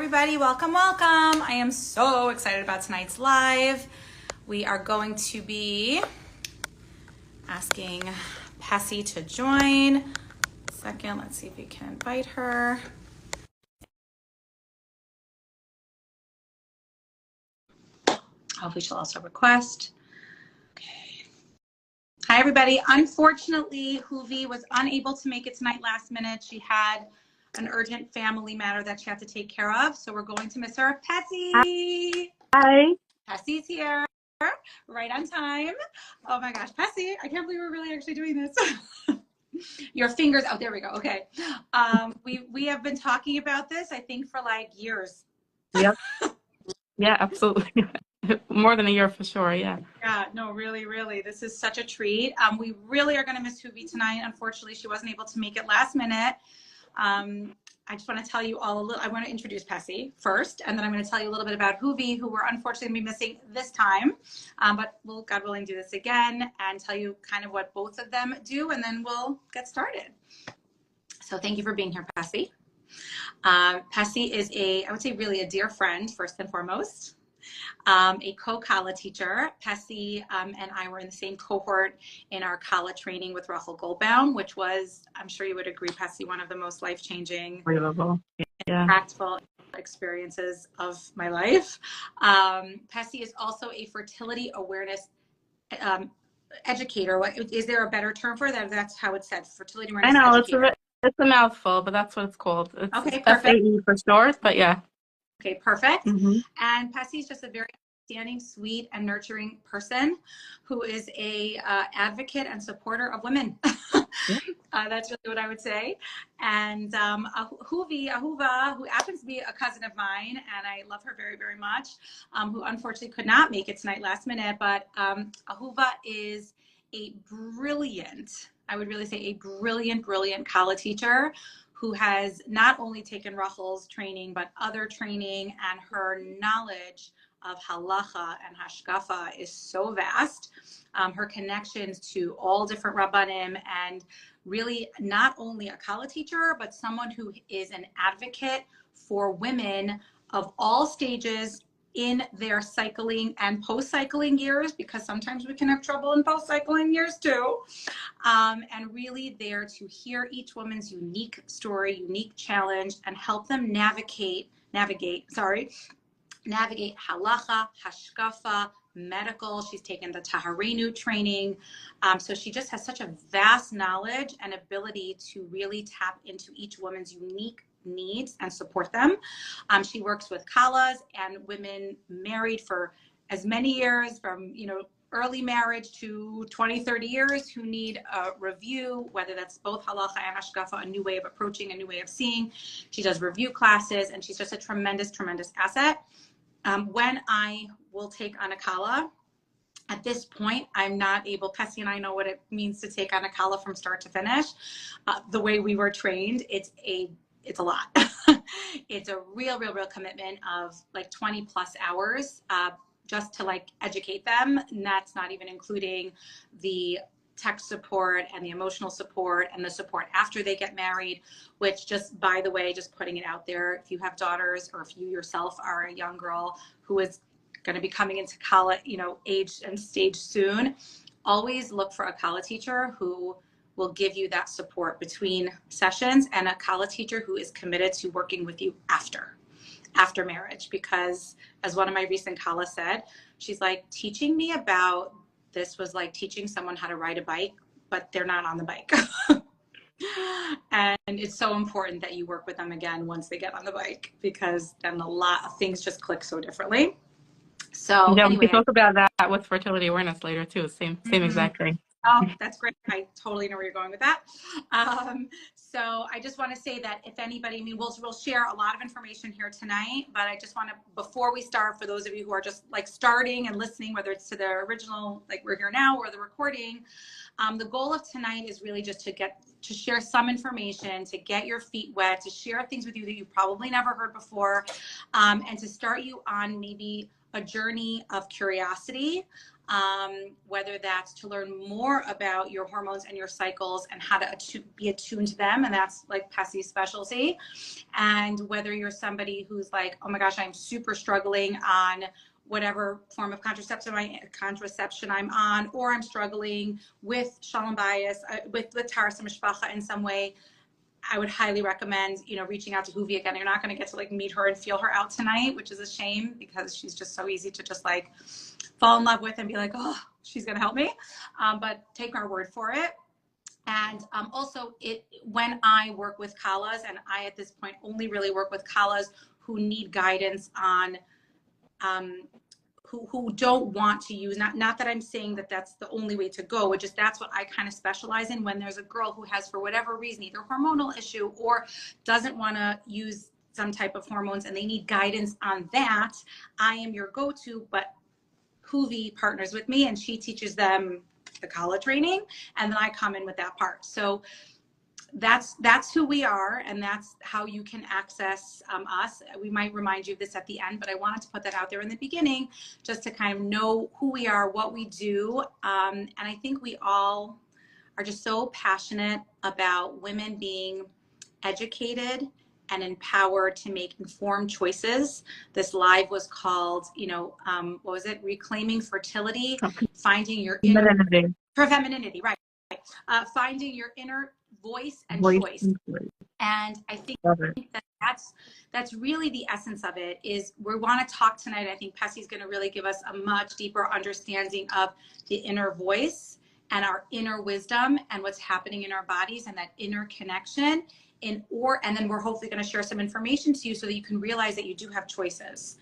everybody, welcome. I am so excited about tonight's live. We are going to be asking Pessy to join. Second, let's see if we can invite her. Hopefully she'll also request. Okay. Hi everybody. Unfortunately, Hoovie was unable to make it tonight last minute. She had an urgent family matter that she had to take care of, so we're going to miss her. Pessy! Hi. Pessy's here, right on time. Oh my gosh, Pessy, I can't believe we're really actually doing this. Your fingers, oh, there we go, okay. We have been talking about this, I think, for like years. Yep. Yeah, absolutely. More than a year for sure, yeah. Yeah, no, really, really. This is such a treat. We really are going to miss Hoovie tonight. Unfortunately, she wasn't able to make it last minute. I just want to tell you all a little, I want to introduce Pessy first, and then I'm going to tell you a little bit about Hoovie, who we're unfortunately going to be missing this time. But we'll, God willing, do this again and tell you kind of what both of them do, and then we'll get started. So thank you for being here, Pessy. Pessy is I would say really a dear friend, first and foremost. A co-Kala teacher. Pessy and I were in the same cohort in our Kala training with Rachel Goldbaum, which was, I'm sure you would agree, Pessy, one of the most life-changing, impactful experiences of my life. Pessy is also a fertility awareness educator. Is there a better term for that? That's how it's said, fertility awareness educator. It's a mouthful, but that's what it's called. It's okay, perfect. FAE for short, but yeah. Okay, perfect. Mm-hmm. And Pessy's just a very outstanding, sweet, and nurturing person who is a advocate and supporter of women. Yeah. That's really what I would say. And Ahuva, who happens to be a cousin of mine, and I love her very, very much, who unfortunately could not make it tonight last minute, but Ahuva is a brilliant, I would really say a brilliant, brilliant Kala teacher who has not only taken Rachel's training, but other training, and her knowledge of halacha and hashkafa is so vast. Her connections to all different rabbanim, and really not only a Kala teacher, but someone who is an advocate for women of all stages in their cycling and post-cycling years, because sometimes we can have trouble in post-cycling years too. And really there to hear each woman's unique story, unique challenge, and help them navigate halacha, hashkafa, medical. She's taken the Taharenu training. So she just has such a vast knowledge and ability to really tap into each woman's unique needs and support them. She works with Kalas and women married for as many years, from early marriage to 20, 30 years, who need a review, whether that's both halacha and hashkafa, a new way of approaching, a new way of seeing. She does review classes, and she's just a tremendous, tremendous asset. When I will take on a Kala, at this point, I'm not able, Pessy and I know what it means to take on a Kala from start to finish. The way we were trained, it's a lot. It's a real commitment of like 20 plus hours just to like educate them. And that's not even including the tech support and the emotional support and the support after they get married, which, just by the way, just putting it out there, if you have daughters or if you yourself are a young girl who is going to be coming into Kala, age and stage soon, always look for a Kala teacher who will give you that support between sessions, and a Kala teacher who is committed to working with you after marriage. Because as one of my recent Kala said, she's like, teaching me about this was like teaching someone how to ride a bike, but they're not on the bike. And it's so important that you work with them again once they get on the bike, because then a lot of things just click so differently. So yeah, anyway, we can talk about that with fertility awearness later too. Same exact thing. Oh, that's great. I totally know where you're going with that. So I just want to say that if anybody, we'll share a lot of information here tonight, but I just want to, before we start, for those of you who are just like starting and listening, whether it's to the original, like we're here now, or the recording, the goal of tonight is really just to share some information, to get your feet wet, to share things with you that you've probably never heard before, and to start you on maybe a journey of curiosity whether that's to learn more about your hormones and your cycles and how to be attuned to them. And that's like Pessy's specialty. And whether you're somebody who's like, oh my gosh, I'm super struggling on whatever form of contraception I'm on, or I'm struggling with Shalom Bias, with Taras Mishpacha in some way, I would highly recommend, reaching out to Hoovie again. You're not going to get to like meet her and feel her out tonight, which is a shame because she's just so easy to just like fall in love with and be like, oh, she's going to help me. But take our word for it. And also when I work with Kalas, and I at this point only really work with Kalas who need guidance on who don't want to use, not that I'm saying that that's the only way to go, but just that's what I kind of specialize in. When there's a girl who has, for whatever reason, either hormonal issue or doesn't want to use some type of hormones and they need guidance on that, I am your go-to. But Hoovie partners with me and she teaches them the Kala training, and then I come in with that part. So that's who we are, and that's how you can access us. We might remind you of this at the end, but I wanted to put that out there in the beginning just to kind of know who we are, what we do. And I think we all are just so passionate about women being educated and empowered to make informed choices. This live was called, what was it? Reclaiming Fertility, finding your inner femininity, right? Finding your inner voice and choice. And I think that's really the essence of it. Is we want to talk tonight. I think Pessy's going to really give us a much deeper understanding of the inner voice and our inner wisdom and what's happening in our bodies and that inner connection. And then we're hopefully going to share some information to you so that you can realize that you do have choices.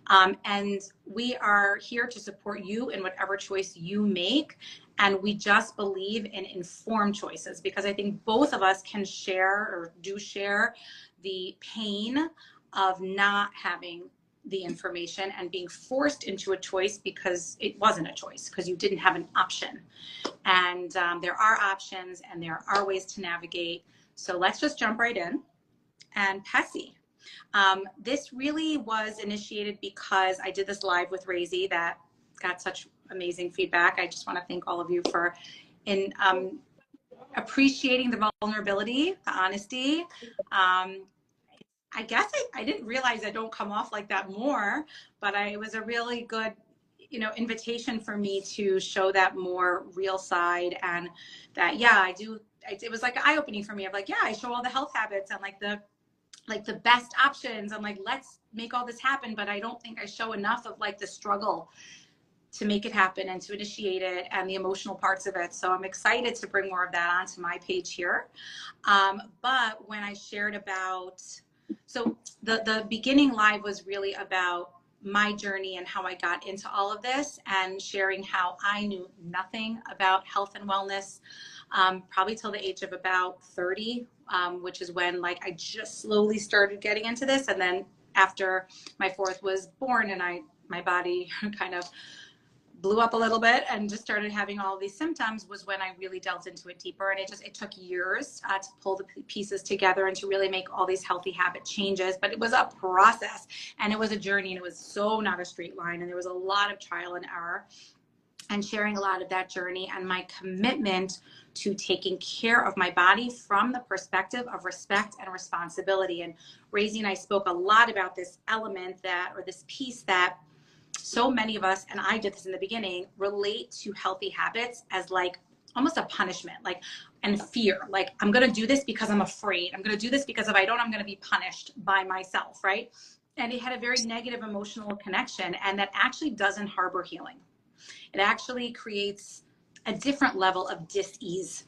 And we are here to support you in whatever choice you make. And we just believe in informed choices, because I think both of us can share or do share the pain of not having the information and being forced into a choice because it wasn't a choice, because you didn't have an option. And there are options and there are ways to navigate. So let's just jump right in. And Pessy, this really was initiated because I did this live with Razy that got such amazing feedback. I just want to thank all of you for appreciating the vulnerability, the honesty. I guess I didn't realize I don't come off like that more, but it was a really good, invitation for me to show that more real side, and that, yeah, I do. It was like eye-opening for me of like, yeah, I show all the health habits and like the best options. I'm like, let's make all this happen. But I don't think I show enough of like the struggle to make it happen and to initiate it and the emotional parts of it. So I'm excited to bring more of that onto my page here. But when I shared about, so the beginning live was really about my journey and how I got into all of this, and sharing how I knew nothing about health and wellness, probably till the age of about 30, which is when like I just slowly started getting into this. And then after my fourth was born and my body kind of blew up a little bit and just started having all these symptoms, was when I really delved into it deeper. And it took years to pull the pieces together and to really make all these healthy habit changes. But it was a process and it was a journey, and it was so not a straight line. And there was a lot of trial and error, and sharing a lot of that journey and my commitment to taking care of my body from the perspective of respect and responsibility. And Razy and I spoke a lot about this element this piece that so many of us, and I did this in the beginning, relate to healthy habits as like almost a punishment, like, and fear. Like, I'm going to do this because I'm afraid. I'm going to do this because if I don't, I'm going to be punished by myself, right? And it had a very negative emotional connection, and that actually doesn't harbor healing. It actually creates a different level of dis-ease.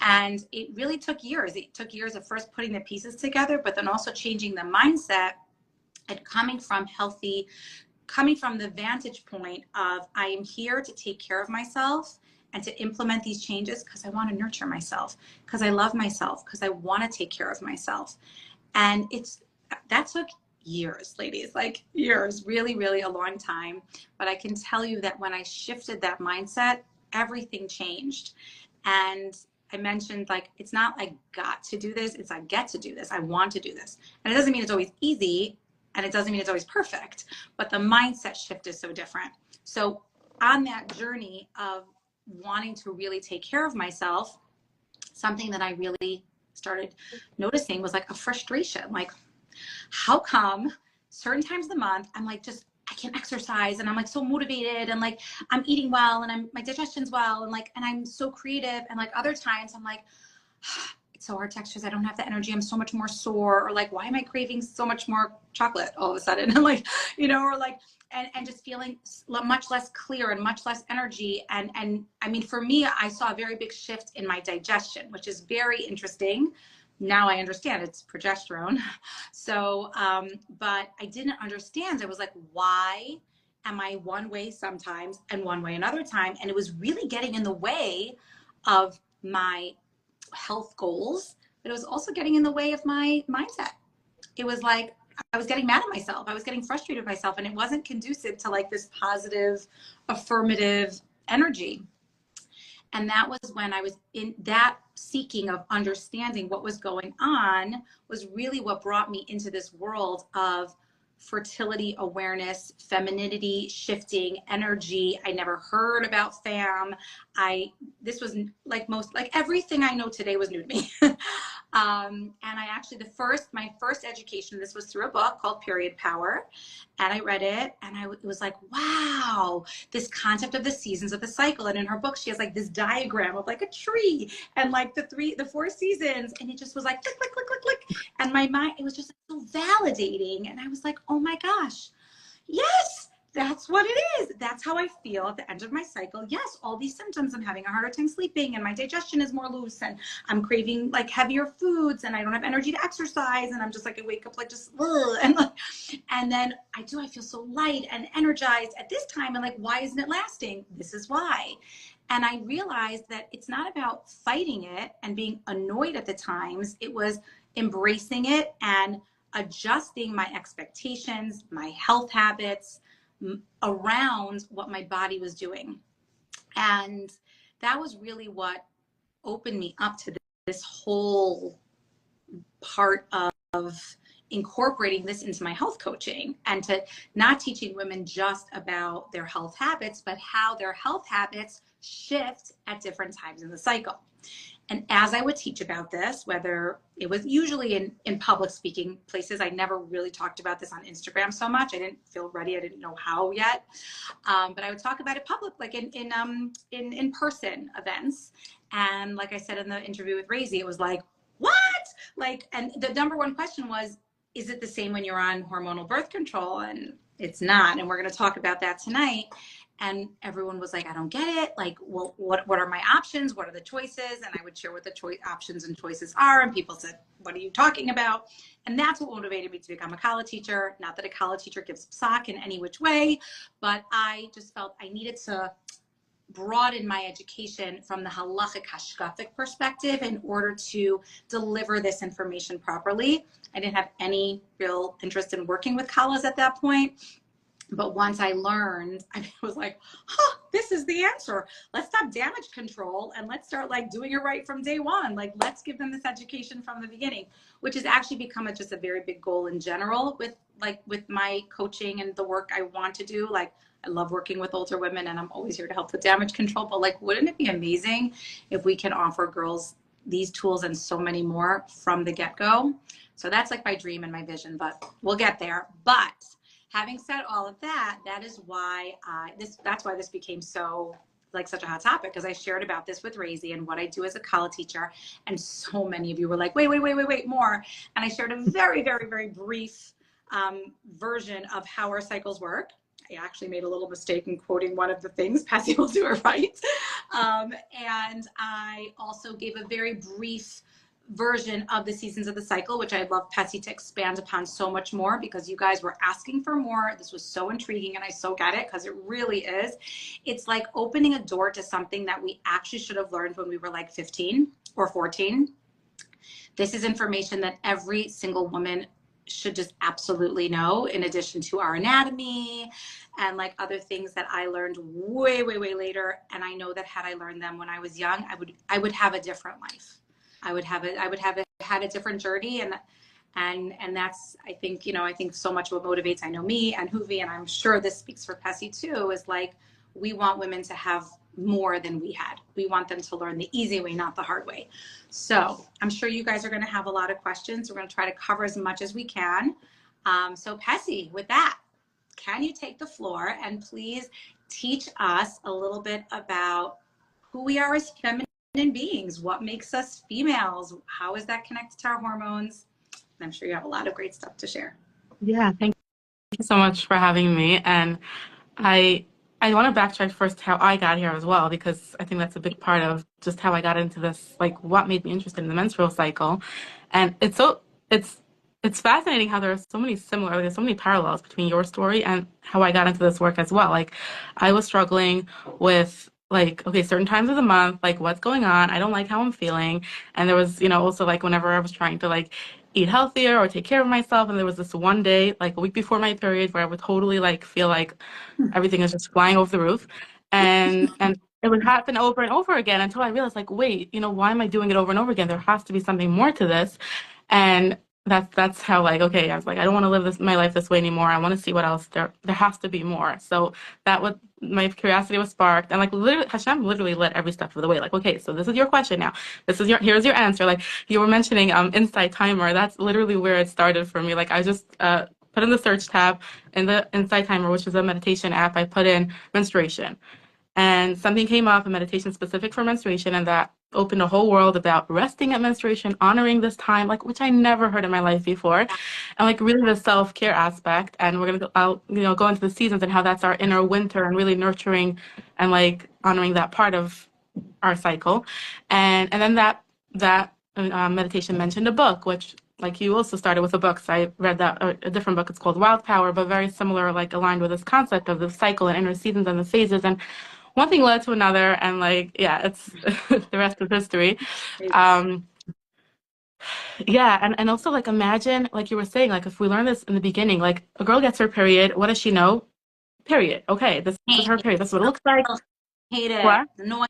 And it really took years. It took years of first putting the pieces together, but then also changing the mindset and coming from the vantage point of, I am here to take care of myself and to implement these changes because I want to nurture myself, because I love myself, because I want to take care of myself. And that took years, ladies, like years, really, really a long time. But I can tell you that when I shifted that mindset, everything changed. And I mentioned, like, it's not I got to do this, it's I get to do this. I want to do this. And it doesn't mean it's always easy, and it doesn't mean it's always perfect, but the mindset shift is so different. So on that journey of wanting to really take care of myself, something that I really started noticing was like a frustration. Like, how come certain times of the month I'm like, just, I can't exercise and I'm like so motivated and like I'm eating well and my digestion's well and like, and I'm so creative, and like other times I'm like, it's so hard to exercise, I don't have the energy, I'm so much more sore, or like, why am I craving so much more chocolate all of a sudden? And like, you know, or like, and just feeling much less clear and much less energy. And I mean, for me, I saw a very big shift in my digestion, which is very interesting. Now I understand it's progesterone. So, but I didn't understand. I was like, why am I one way sometimes and one way another time? And it was really getting in the way of my health goals, but it was also getting in the way of my mindset. It was like, I was getting mad at myself. I was getting frustrated with myself, and it wasn't conducive to like this positive, affirmative energy. And that was when I was in that seeking of understanding what was going on, was really what brought me into this world of fertility awareness, femininity, shifting energy. I never heard about FAM. This was like everything I know today was new to me. And I actually, my first education, this was through a book called Period Power. And I read it, and it was like, wow, this concept of the seasons of the cycle. And in her book, she has like this diagram of like a tree and like the 4 seasons. And it just was like, click, click, click, click, click. And my mind, it was just so validating. And I was like, oh my gosh, yes, that's what it is. That's how I feel at the end of my cycle. Yes, all these symptoms, I'm having a harder time sleeping, and my digestion is more loose, and I'm craving like heavier foods, and I don't have energy to exercise, and I'm just like, I wake up like just, ugh, and then I feel so light and energized at this time, and like, why isn't it lasting? This is why. And I realized that it's not about fighting it and being annoyed at the times. It was embracing it and adjusting my expectations, my health habits around what my body was doing. And that was really what opened me up to this whole part of incorporating this into my health coaching, and to not teaching women just about their health habits, but how their health habits shift at different times in the cycle. And as I would teach about this, whether it was usually in public speaking places, I never really talked about this on Instagram so much. I didn't feel ready. I didn't know how yet. But I would talk about it public, like in person events. And like I said in the interview with Rosie, it was like, what? Like, and the number one question was, is it the same when you're on hormonal birth control? And it's not. And we're going to talk about that tonight. And everyone was like, I don't get it. Like, well, what are my options? What are the choices? And I would share what the options and choices are. And people said, what are you talking about? And that's what motivated me to become a college teacher. Not that a college teacher gives psak in any which way, but I just felt I needed to broaden my education from the halachic hashkafic perspective in order to deliver this information properly. I didn't have any real interest in working with college at that point. But once I learned, I was like, this is the answer. Let's stop damage control and let's start like doing it right from day one. Like, let's give them this education from the beginning, which has actually become just a very big goal in general with my coaching and the work I want to do. Like, I love working with older women, and I'm always here to help with damage control. But like, wouldn't it be amazing if we can offer girls these tools and so many more from the get-go? So that's like my dream and my vision, but we'll get there. But having said all of that, that is why that's why this became so like such a hot topic, because I shared about this with Rosie and what I do as a college teacher, and so many of you were like, wait, more. And I shared a very, very, very brief version of how our cycles work. I actually made a little mistake in quoting one of the things. Pessy will do it right. And I also gave a very brief version of the seasons of the cycle, which I'd love Pessy to expand upon so much more, because you guys were asking for more. This was so intriguing, and I so get it, because it really is. It's like opening a door to something that we actually should have learned when we were like 15 or 14. This is information that every single woman should just absolutely know, in addition to our anatomy and like other things that I learned way, way, way later. And I know that had I learned them when I was young, I would have a different life. I would have had a different journey, and that's, I think so much what motivates, I know me and Hoovy, and I'm sure this speaks for Pessy too, is like, we want women to have more than we had. We want them to learn the easy way, not the hard way. So I'm sure you guys are going to have a lot of questions. We're going to try to cover as much as we can. So Pessy, with that, can you take the floor and please teach us a little bit about who we are as feminine beings? What makes us females? How is that connected to our hormones? And I'm sure you have a lot of great stuff to share. Yeah, thank you so much for having me. And I I want to backtrack first to how I got here as well, because I think that's a big part of just how I got into this, like what made me interested in the menstrual cycle. And it's it's fascinating how there are so many similar, there's so many parallels between your story and how I got into this work as well. Like I was struggling with like, okay, certain times of the month, like what's going on? I don't like how I'm feeling. And there was, also like whenever I was trying to like eat healthier or take care of myself, and there was this one day, like a week before my period, where I would totally like feel like everything is just flying over the roof. And it would happen over and over again until I realized like, wait, why am I doing it over and over again? There has to be something more to this. And that's how like, okay, I was like, I don't want to live my life this way anymore. I want to see what else there has to be more. So that was my curiosity was sparked, and like literally Hashem literally led every step of the way. Like, okay, so this is your question now. Here's your answer. Like you were mentioning Insight Timer. That's literally where it started for me. Like I just put in the search tab in the Insight Timer, which is a meditation app. I put in menstruation, and something came up, a meditation specific for menstruation, and that opened a whole world about resting at menstruation, honoring this time, like which I never heard in my life before, and like really the self-care aspect. And I'll go into the seasons and how that's our inner winter and really nurturing and like honoring that part of our cycle. And then that meditation mentioned a book, which like you also started with a book. So I read that a different book. It's called Wild Power, but very similar, like aligned with this concept of the cycle and inner seasons and the phases. And one thing led to another, and like yeah, it's the rest of history. Um, yeah, and also like imagine, like you were saying, like if we learn this in the beginning, like a girl gets her period, what does she know? Period. Okay, this is her period. This is what it looks like. Hate it. What? No,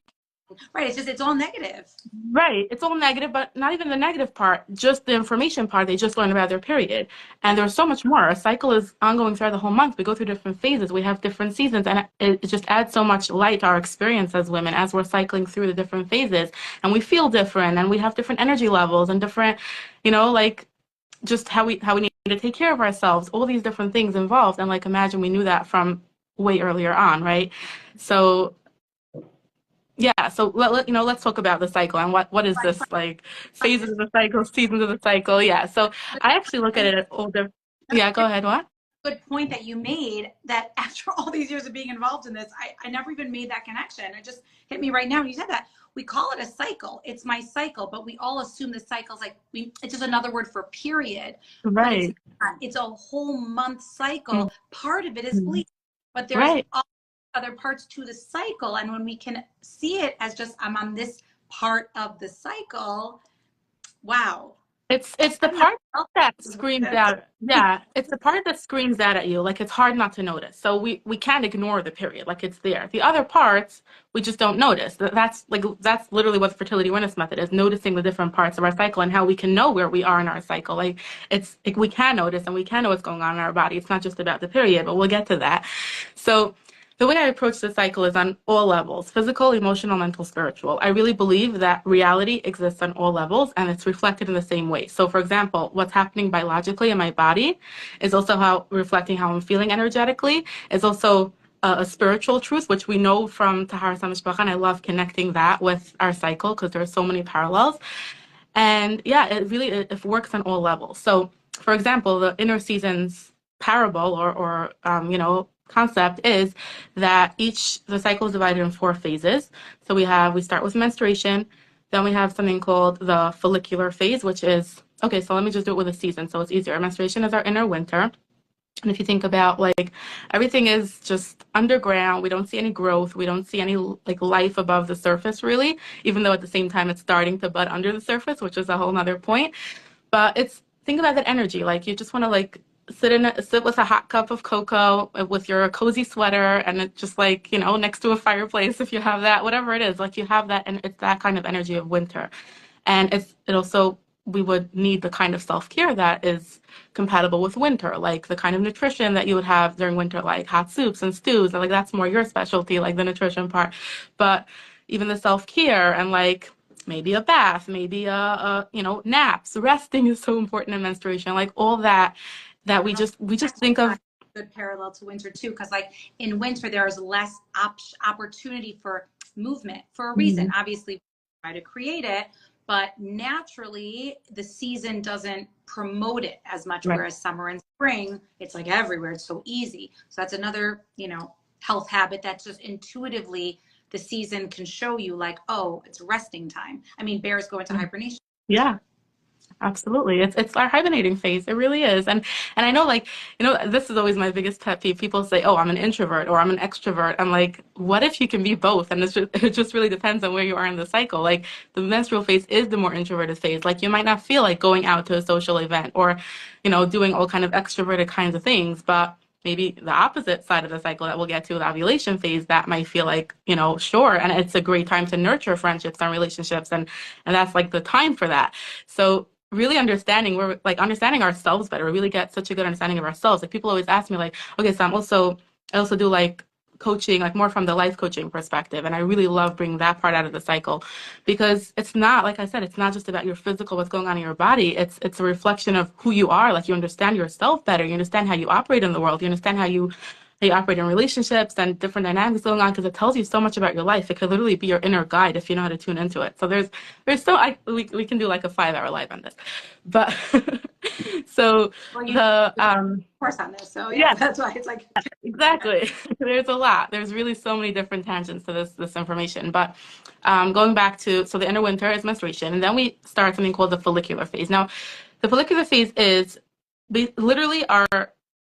right. It's all negative. Right. It's all negative, but not even the negative part, just the information part. They just learn about their period. And there's so much more. A cycle is ongoing throughout the whole month. We go through different phases. We have different seasons. And it just adds so much light to our experience as women as we're cycling through the different phases. And we feel different, and we have different energy levels and different, like just how we need to take care of ourselves, all these different things involved. And like imagine we knew that from way earlier on, right? So yeah, so let's talk about the cycle and what is this like phases of the cycle, seasons of the cycle. Yeah, so I actually look at it all the. Yeah, go ahead. What? Good point that you made, that after all these years of being involved in this, I never even made that connection. It just hit me right now when you said that. We call it a cycle. It's my cycle, but we all assume the cycle's like it's just another word for period. But it's Right. not. It's a whole month Mm, cycle. Part of it is bleak, but there's right. all other parts to the cycle. And when we can see it as just I'm on this part of the cycle, wow. It's the I'm not part that screams this. out. Yeah, it's the part that screams out at you. Like it's hard not to notice. So we can't ignore the period. Like it's there. The other parts we just don't notice. That's literally what the fertility awareness method is: noticing the different parts of our cycle and how we can know where we are in our cycle. Like it's like we can notice and we can know what's going on in our body. It's not just about the period, but we'll get to that. So the way I approach the cycle is on all levels: physical, emotional, mental, spiritual. I really believe that reality exists on all levels and it's reflected in the same way. So, for example, what's happening biologically in my body is also reflecting how I'm feeling energetically, is also a spiritual truth, which we know from Taharas HaMishpacha, and I love connecting that with our cycle because there are so many parallels. And yeah, it works on all levels. So, for example, the inner seasons parable or concept is that the cycle is divided in 4 phases. So we start with menstruation, then we have something called the follicular phase, which is okay. So let me just do it with a season, so it's easier. Menstruation is our inner winter. And if you think about like everything is just underground, we don't see any growth, we don't see any like life above the surface really, even though at the same time it's starting to bud under the surface, which is a whole nother point. But it's think about that energy. Like you just want to like sit with a hot cup of cocoa with your cozy sweater and it just like, next to a fireplace if you have that, whatever it is, like you have that and it's that kind of energy of winter. And it also we would need the kind of self-care that is compatible with winter, like the kind of nutrition that you would have during winter, like hot soups and stews. And like that's more your specialty, like the nutrition part. But even the self-care and like maybe a bath, maybe naps, resting is so important in menstruation. Like all that we just think of. Good parallel to winter too, because like in winter there's less opportunity for movement for a reason. Mhm. Obviously, we try to create it, but naturally the season doesn't promote it as much. Right. Whereas summer and spring, it's like everywhere. It's so easy. So that's another, health habit that's just intuitively the season can show you like, oh, it's resting time. I mean, bears go into hibernation. Yeah. Absolutely. It's our hibernating phase. It really is. And I know like, this is always my biggest pet peeve. People say, "Oh, I'm an introvert or I'm an extrovert." I'm like, what if you can be both? And it just really depends on where you are in the cycle. Like the menstrual phase is the more introverted phase. Like you might not feel like going out to a social event or, doing all kind of extroverted kinds of things, but maybe the opposite side of the cycle that we'll get to, the ovulation phase, that might feel like, sure. And it's a great time to nurture friendships and relationships. And that's like the time for that. So really understanding ourselves better. We really get such a good understanding of ourselves. Like people always ask me like, okay, so I also do like coaching, like more from the life coaching perspective. And I really love bringing that part out of the cycle because it's not, like I said, it's not just about your physical, what's going on in your body. It's a reflection of who you are. Like you understand yourself better. You understand how you operate in the world. You understand how you operate in relationships and different dynamics going on because it tells you so much about your life. It could literally be your inner guide if you know how to tune into it. So we can do like a 5-hour live on this, but so Well, the course on this. So yeah, yeah, that's why it's like exactly. There's a lot. There's really so many different tangents to this information. But going back to, so the inner winter is menstruation, and then we start something called the follicular phase. Now, the follicular phase is literally our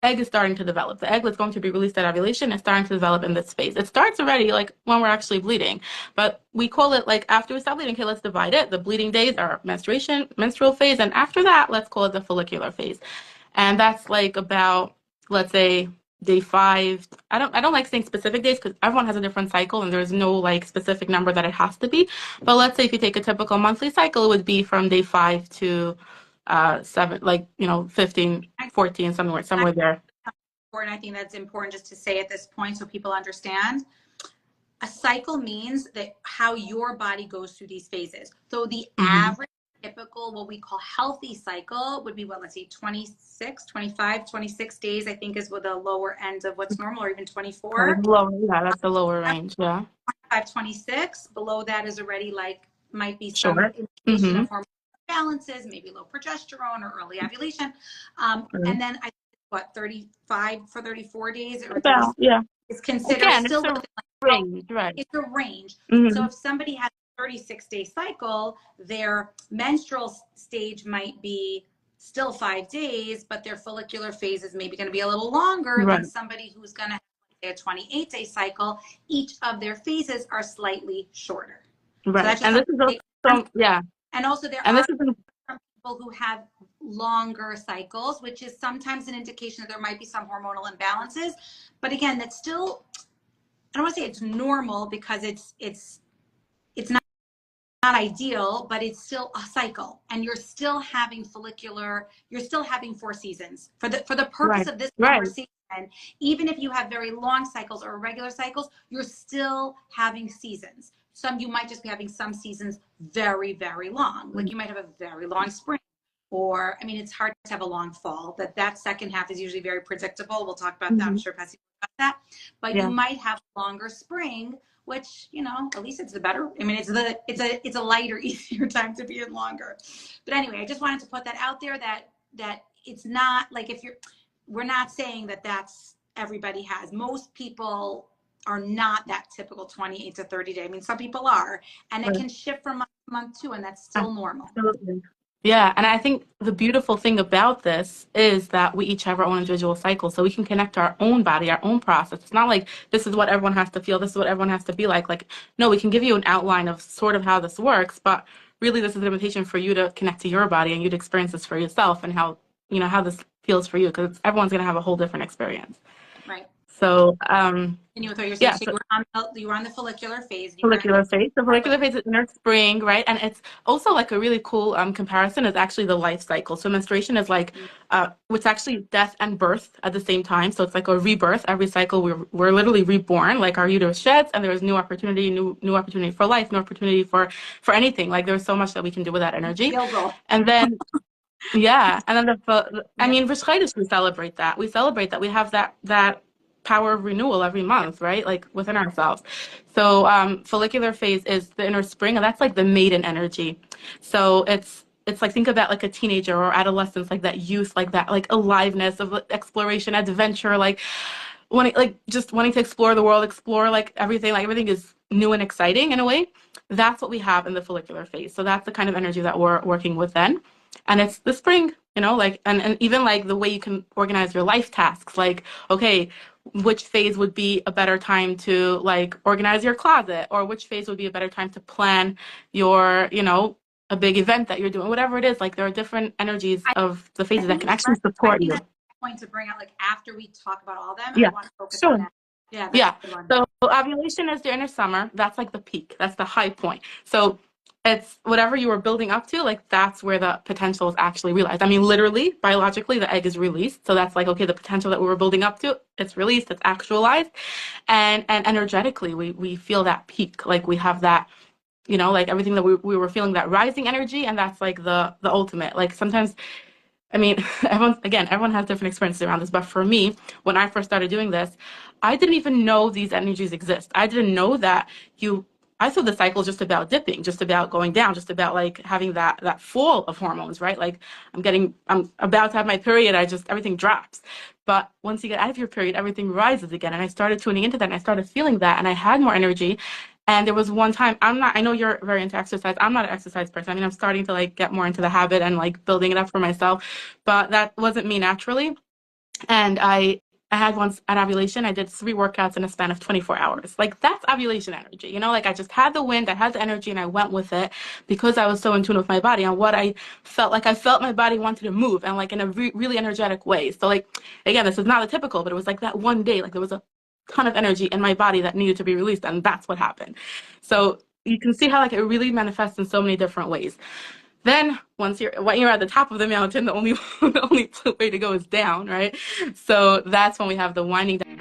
egg is starting to develop. The egg that's going to be released at ovulation is starting to develop in this phase. It starts already like when we're actually bleeding, but we call it like after we stop bleeding. Okay, let's divide it. The bleeding days are menstrual phase, and after that, let's call it the follicular phase, and that's like about, let's say, day 5. I don't like saying specific days because everyone has a different cycle and there's no like specific number that it has to be. But let's say if you take a typical monthly cycle, it would be from day 5 to 7, like 15, 14, somewhere there. important. I think that's important just to say at this point so people understand. A cycle means that how your body goes through these phases. So the Mm-hmm. average typical, what we call healthy cycle would be, well, let's see, 26, 25, 26 days, I think is with the lower end of what's normal, or even 24. Yeah, that's the lower range. Yeah, 25, 26. Below that is already like, might be some sure. indication Mm-hmm. of hormone imbalances, maybe low progesterone or early ovulation. Right. And then I think, what, 35 for 34 days or 30 About, yeah. is considered Again, it's still a within like, range, right? it's a range. So Mm-hmm. if somebody has a 36-day cycle, their menstrual stage might be still 5 days, but their follicular phase is maybe going to be a little longer Right, than somebody who's going to have a 28-day cycle. Each of their phases are slightly shorter. So right. that's just And this something is to take. also, yeah. And also there And are this is, some people who have longer cycles, which is sometimes an indication that there might be some hormonal imbalances. But again, that's still, I don't want to say it's normal because it's not ideal, but it's still a cycle, and you're still having you're still having 4 seasons for the purpose right, of this right, conversation. Even if you have very long cycles or irregular cycles, you're still having seasons. You might just be having some seasons very, very long. Like you might have a very long spring, or I mean, it's hard to have a long fall. That second half is usually very predictable. We'll talk about that. I'm mm-hmm. sure Pessy will talk about that. But you Yeah, might have longer spring, which, at least it's the better. I mean, it's a lighter, easier time to be in longer. But anyway, I just wanted to put that out there that it's not like we're not saying that that's everybody has. Most people are not that typical 28 to 30 day. I mean, some people are, and it right. can shift from month to month too, and that's still normal. Absolutely. Yeah, and I think the beautiful thing about this is that we each have our own individual cycle, so we can connect to our own body, our own process. It's not like this is what everyone has to feel, this is what everyone has to be like. Like, no, we can give you an outline of sort of how this works, but really this is an invitation for you to connect to your body and you to experience this for yourself and how this feels for you, because everyone's going to have a whole different experience. Right. So Continue with what you're saying. yeah, So so you were on the follicular phase. You were follicular phase. The halfway. follicular phase is inner spring, right? And it's also like a really cool comparison is actually the life cycle. So menstruation is like it's actually death and birth at the same time. So it's like a rebirth. Every cycle we're literally reborn. Like our uterus sheds, and there's new opportunity, new opportunity for life, new opportunity for anything. Like there's so much that we can do with that energy. Dildo. And then yeah, and then I Yeah. mean, Rishchaitis, we celebrate that. We celebrate that we have that power of renewal every month, right? Like within ourselves. So follicular phase is the inner spring, and that's like the maiden energy. So it's like think of that like a teenager or adolescence, like that youth, like that like aliveness of exploration, adventure, like just wanting to explore the world, explore like everything is new and exciting in a way. That's what we have in the follicular phase. So that's the kind of energy that we're working with then. And it's the spring, like and even like the way you can organize your life tasks, like, okay, which phase would be a better time to like organize your closet, or which phase would be a better time to plan your, a big event that you're doing, whatever it is. Like there are different energies I, of the I phases that think can it's actually I support think you. that's a point to bring out like after we talk about all of them. I Yeah, want to focus on sure. that. Yeah, that's a Yeah. good one. So ovulation is during the summer. That's like the peak. That's the high point. So it's whatever you were building up to, like that's where the potential is actually realized. I mean, literally, biologically, the egg is released. So that's like, okay, the potential that we were building up to, it's released, it's actualized. And energetically, we feel that peak. Like we have that, like everything that we were feeling, that rising energy, and that's like the ultimate. Like sometimes I mean, everyone has different experiences around this, but for me, when I first started doing this, I didn't even know these energies exist. I didn't know that I thought the cycle is just about dipping, just about going down, just about like having that fall of hormones, right? Like I'm about to have my period, everything drops. But once you get out of your period, everything rises again. And I started tuning into that and I started feeling that and I had more energy. And there was one time, I know you're very into exercise. I'm not an exercise person. I mean, I'm starting to like get more into the habit and like building it up for myself, but that wasn't me naturally. And I had once at ovulation, I did 3 workouts in a span of 24 hours. Like that's ovulation energy, like I just had the wind, I had the energy and I went with it because I was so in tune with my body and what I felt like. I felt my body wanted to move and like in a really energetic way. So like, again, this is not the typical, but it was like that one day, like there was a ton of energy in my body that needed to be released. And that's what happened. So you can see how like it really manifests in so many different ways. Then when you're at the top of the mountain, the only way to go is down, right? So that's when we have the winding down.